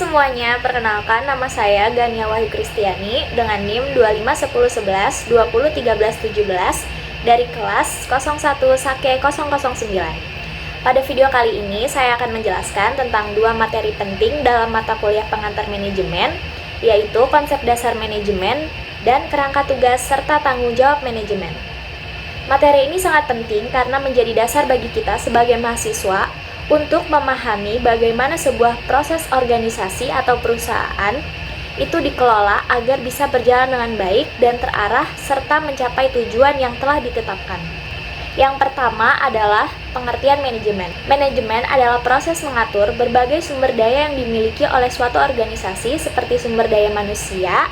semuanya, perkenalkan nama saya Gania Wahyu Kristiani dengan NIM 251011201317 dari kelas 01 Sake 009. Pada video kali ini saya akan menjelaskan tentang dua materi penting dalam mata kuliah pengantar manajemen, yaitu konsep dasar manajemen dan kerangka tugas serta tanggung jawab manajemen. Materi ini sangat penting karena menjadi dasar bagi kita sebagai mahasiswa untuk memahami bagaimana sebuah proses organisasi atau perusahaan itu dikelola agar bisa berjalan dengan baik dan terarah serta mencapai tujuan yang telah ditetapkan. Yang pertama adalah pengertian manajemen. Manajemen adalah proses mengatur berbagai sumber daya yang dimiliki oleh suatu organisasi seperti sumber daya manusia,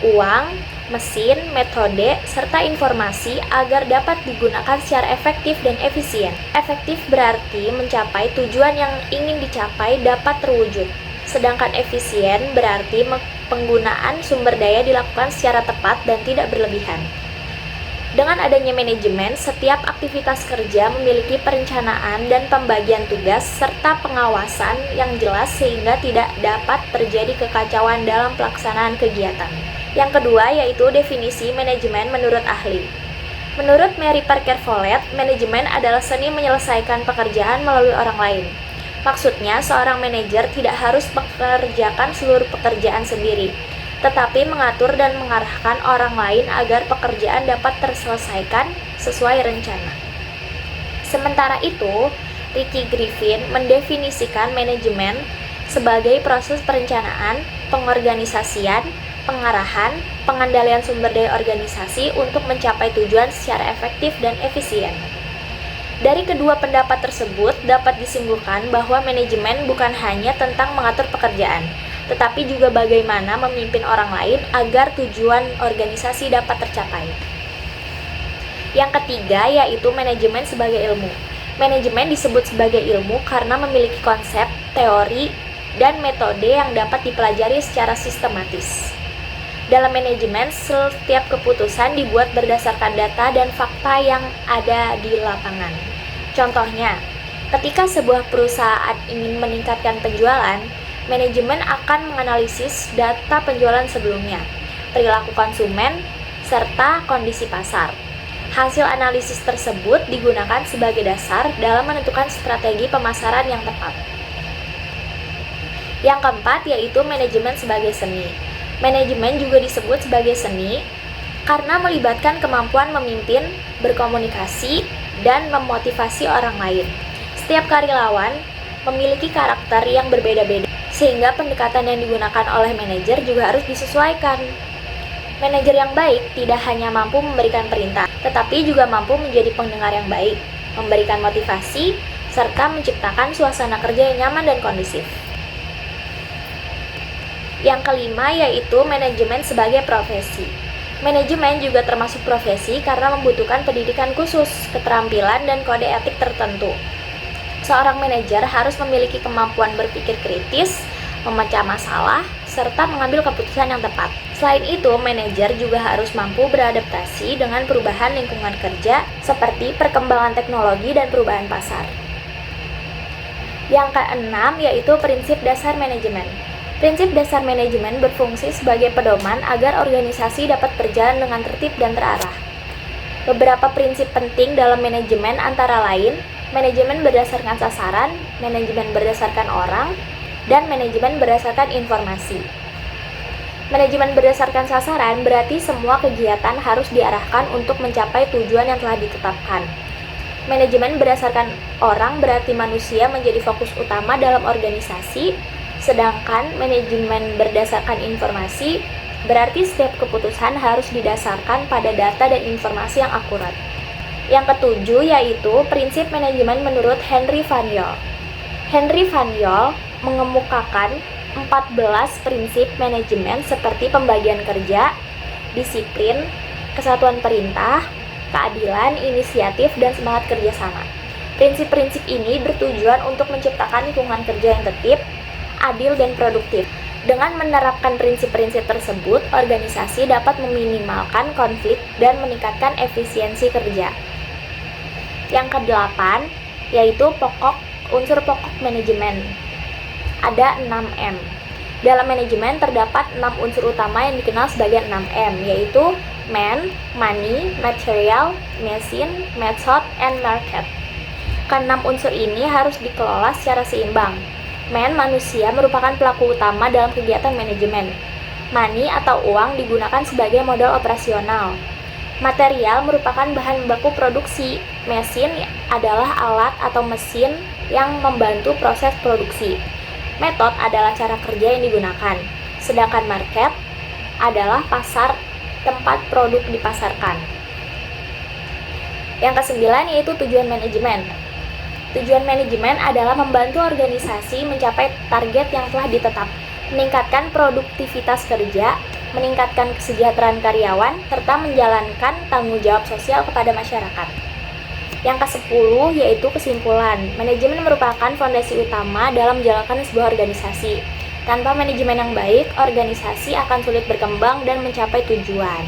uang, mesin, metode, serta informasi agar dapat digunakan secara efektif dan efisien. Efektif berarti mencapai tujuan yang ingin dicapai dapat terwujud. Sedangkan efisien berarti penggunaan sumber daya dilakukan secara tepat dan tidak berlebihan. Dengan adanya manajemen, setiap aktivitas kerja memiliki perencanaan dan pembagian tugas serta pengawasan yang jelas sehingga tidak dapat terjadi kekacauan dalam pelaksanaan kegiatan. Yang kedua yaitu definisi manajemen menurut ahli. Menurut Mary Parker Follett, manajemen adalah seni menyelesaikan pekerjaan melalui orang lain. Maksudnya, seorang manajer tidak harus mengerjakan seluruh pekerjaan sendiri, tetapi mengatur dan mengarahkan orang lain agar pekerjaan dapat terselesaikan sesuai rencana. Sementara itu, Ricky Griffin mendefinisikan manajemen sebagai proses perencanaan, pengorganisasian, pengarahan, pengendalian sumber daya organisasi untuk mencapai tujuan secara efektif dan efisien. Dari kedua pendapat tersebut dapat disimpulkan bahwa manajemen bukan hanya tentang mengatur pekerjaan, tetapi juga bagaimana memimpin orang lain agar tujuan organisasi dapat tercapai. Yang ketiga yaitu manajemen sebagai ilmu. Manajemen disebut sebagai ilmu karena memiliki konsep, teori, dan metode yang dapat dipelajari secara sistematis. Dalam manajemen, setiap keputusan dibuat berdasarkan data dan fakta yang ada di lapangan. Contohnya, ketika sebuah perusahaan ingin meningkatkan penjualan, manajemen akan menganalisis data penjualan sebelumnya, perilaku konsumen, serta kondisi pasar. Hasil analisis tersebut digunakan sebagai dasar dalam menentukan strategi pemasaran yang tepat. Yang keempat yaitu manajemen sebagai seni. Manajemen juga disebut sebagai seni karena melibatkan kemampuan memimpin, berkomunikasi, dan memotivasi orang lain. Setiap karyawan memiliki karakter yang berbeda-beda, sehingga pendekatan yang digunakan oleh manajer juga harus disesuaikan. Manajer yang baik tidak hanya mampu memberikan perintah, tetapi juga mampu menjadi pendengar yang baik, memberikan motivasi, serta menciptakan suasana kerja yang nyaman dan kondusif. Yang kelima yaitu manajemen sebagai profesi. Manajemen juga termasuk profesi karena membutuhkan pendidikan khusus, keterampilan, dan kode etik tertentu. Seorang manajer harus memiliki kemampuan berpikir kritis, memecah masalah, serta mengambil keputusan yang tepat. Selain itu, manajer juga harus mampu beradaptasi dengan perubahan lingkungan kerja seperti perkembangan teknologi dan perubahan pasar. Yang keenam yaitu prinsip dasar manajemen. Prinsip dasar manajemen berfungsi sebagai pedoman agar organisasi dapat berjalan dengan tertib dan terarah. Beberapa prinsip penting dalam manajemen antara lain manajemen berdasarkan sasaran, manajemen berdasarkan orang, dan manajemen berdasarkan informasi. Manajemen berdasarkan sasaran berarti semua kegiatan harus diarahkan untuk mencapai tujuan yang telah ditetapkan. Manajemen berdasarkan orang berarti manusia menjadi fokus utama dalam organisasi, sedangkan manajemen berdasarkan informasi berarti setiap keputusan harus didasarkan pada data dan informasi yang akurat. Yang ketujuh yaitu prinsip manajemen menurut Henry Van Yol. Henry Van Yol mengemukakan 14 prinsip manajemen seperti pembagian kerja, disiplin, kesatuan perintah, keadilan, inisiatif, dan semangat kerjasama. Prinsip-prinsip ini bertujuan untuk menciptakan lingkungan kerja yang tertib, adil, dan produktif. Dengan menerapkan prinsip-prinsip tersebut, organisasi dapat meminimalkan konflik dan meningkatkan efisiensi kerja. Yang kedelapan, yaitu unsur pokok manajemen. Ada 6M. Dalam manajemen terdapat 6 unsur utama yang dikenal sebagai 6M, yaitu man, money, material, machine, method, and market. Keenam unsur ini harus dikelola secara seimbang. Man, manusia, merupakan pelaku utama dalam kegiatan manajemen. Money atau uang digunakan sebagai modal operasional. Material merupakan bahan baku produksi. Machine adalah alat atau mesin yang membantu proses produksi. Method adalah cara kerja yang digunakan. Sedangkan market adalah pasar tempat produk dipasarkan. Yang kesembilan yaitu tujuan manajemen. Tujuan manajemen adalah membantu organisasi mencapai target yang telah ditetapkan, meningkatkan produktivitas kerja, meningkatkan kesejahteraan karyawan, serta menjalankan tanggung jawab sosial kepada masyarakat. Yang ke-10 yaitu kesimpulan. Manajemen merupakan fondasi utama dalam menjalankan sebuah organisasi. Tanpa manajemen yang baik, organisasi akan sulit berkembang dan mencapai tujuan.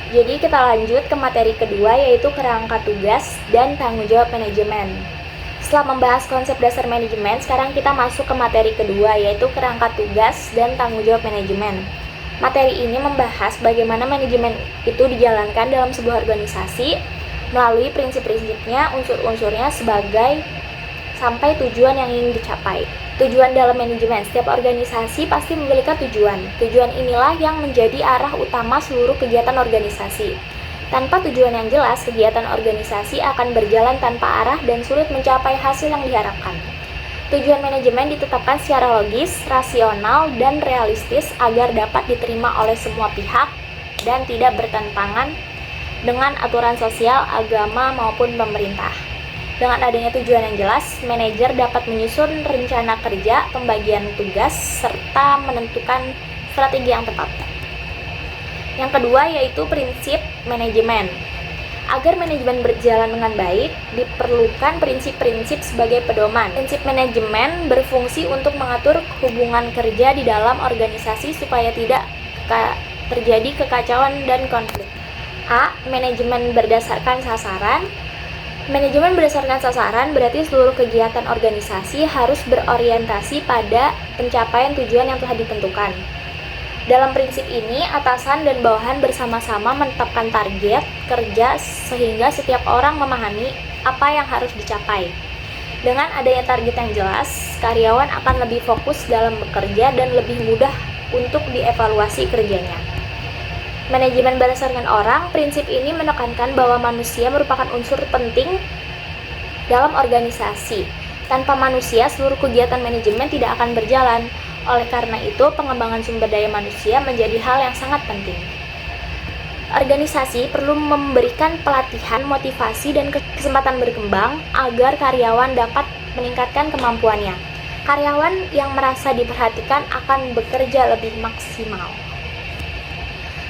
Jadi kita lanjut ke materi kedua yaitu kerangka tugas dan tanggung jawab manajemen. Setelah membahas konsep dasar manajemen, sekarang kita masuk ke materi kedua yaitu kerangka tugas dan tanggung jawab manajemen. Materi ini membahas bagaimana manajemen itu dijalankan dalam sebuah organisasi melalui prinsip-prinsipnya, unsur-unsurnya sebagai sampai tujuan yang ingin dicapai. Tujuan dalam manajemen, setiap organisasi pasti memiliki tujuan. Tujuan inilah yang menjadi arah utama seluruh kegiatan organisasi. Tanpa tujuan yang jelas, kegiatan organisasi akan berjalan tanpa arah dan sulit mencapai hasil yang diharapkan. Tujuan manajemen ditetapkan secara logis, rasional, dan realistis agar dapat diterima oleh semua pihak dan tidak bertentangan dengan aturan sosial, agama, maupun pemerintah. Dengan adanya tujuan yang jelas, manajer dapat menyusun rencana kerja, pembagian tugas, serta menentukan strategi yang tepat. Yang kedua yaitu prinsip manajemen. Agar manajemen berjalan dengan baik, diperlukan prinsip-prinsip sebagai pedoman. Prinsip manajemen berfungsi untuk mengatur hubungan kerja di dalam organisasi supaya tidak terjadi kekacauan dan konflik. A. Manajemen berdasarkan sasaran. Manajemen berdasarkan sasaran berarti seluruh kegiatan organisasi harus berorientasi pada pencapaian tujuan yang telah ditentukan. Dalam prinsip ini, atasan dan bawahan bersama-sama menetapkan target kerja sehingga setiap orang memahami apa yang harus dicapai. Dengan adanya target yang jelas, karyawan akan lebih fokus dalam bekerja dan lebih mudah untuk dievaluasi kerjanya. Manajemen berdasarkan orang, prinsip ini menekankan bahwa manusia merupakan unsur penting dalam organisasi. Tanpa manusia, seluruh kegiatan manajemen tidak akan berjalan. Oleh karena itu, pengembangan sumber daya manusia menjadi hal yang sangat penting. Organisasi perlu memberikan pelatihan, motivasi, dan kesempatan berkembang agar karyawan dapat meningkatkan kemampuannya. Karyawan yang merasa diperhatikan akan bekerja lebih maksimal.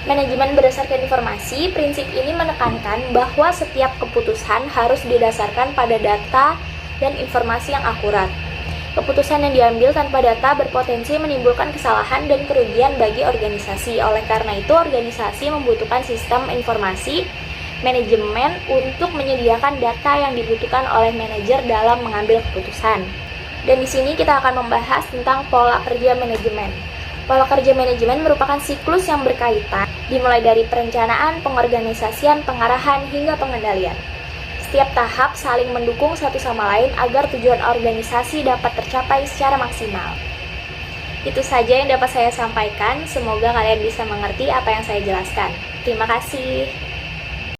Manajemen berdasarkan informasi, prinsip ini menekankan bahwa setiap keputusan harus didasarkan pada data dan informasi yang akurat. Keputusan yang diambil tanpa data berpotensi menimbulkan kesalahan dan kerugian bagi organisasi. Oleh karena itu, organisasi membutuhkan sistem informasi manajemen untuk menyediakan data yang dibutuhkan oleh manajer dalam mengambil keputusan. Dan di sini kita akan membahas tentang pola kerja manajemen. Pola kerja manajemen merupakan siklus yang berkaitan, dimulai dari perencanaan, pengorganisasian, pengarahan, hingga pengendalian. Setiap tahap saling mendukung satu sama lain agar tujuan organisasi dapat tercapai secara maksimal. Itu saja yang dapat saya sampaikan, semoga kalian bisa mengerti apa yang saya jelaskan. Terima kasih.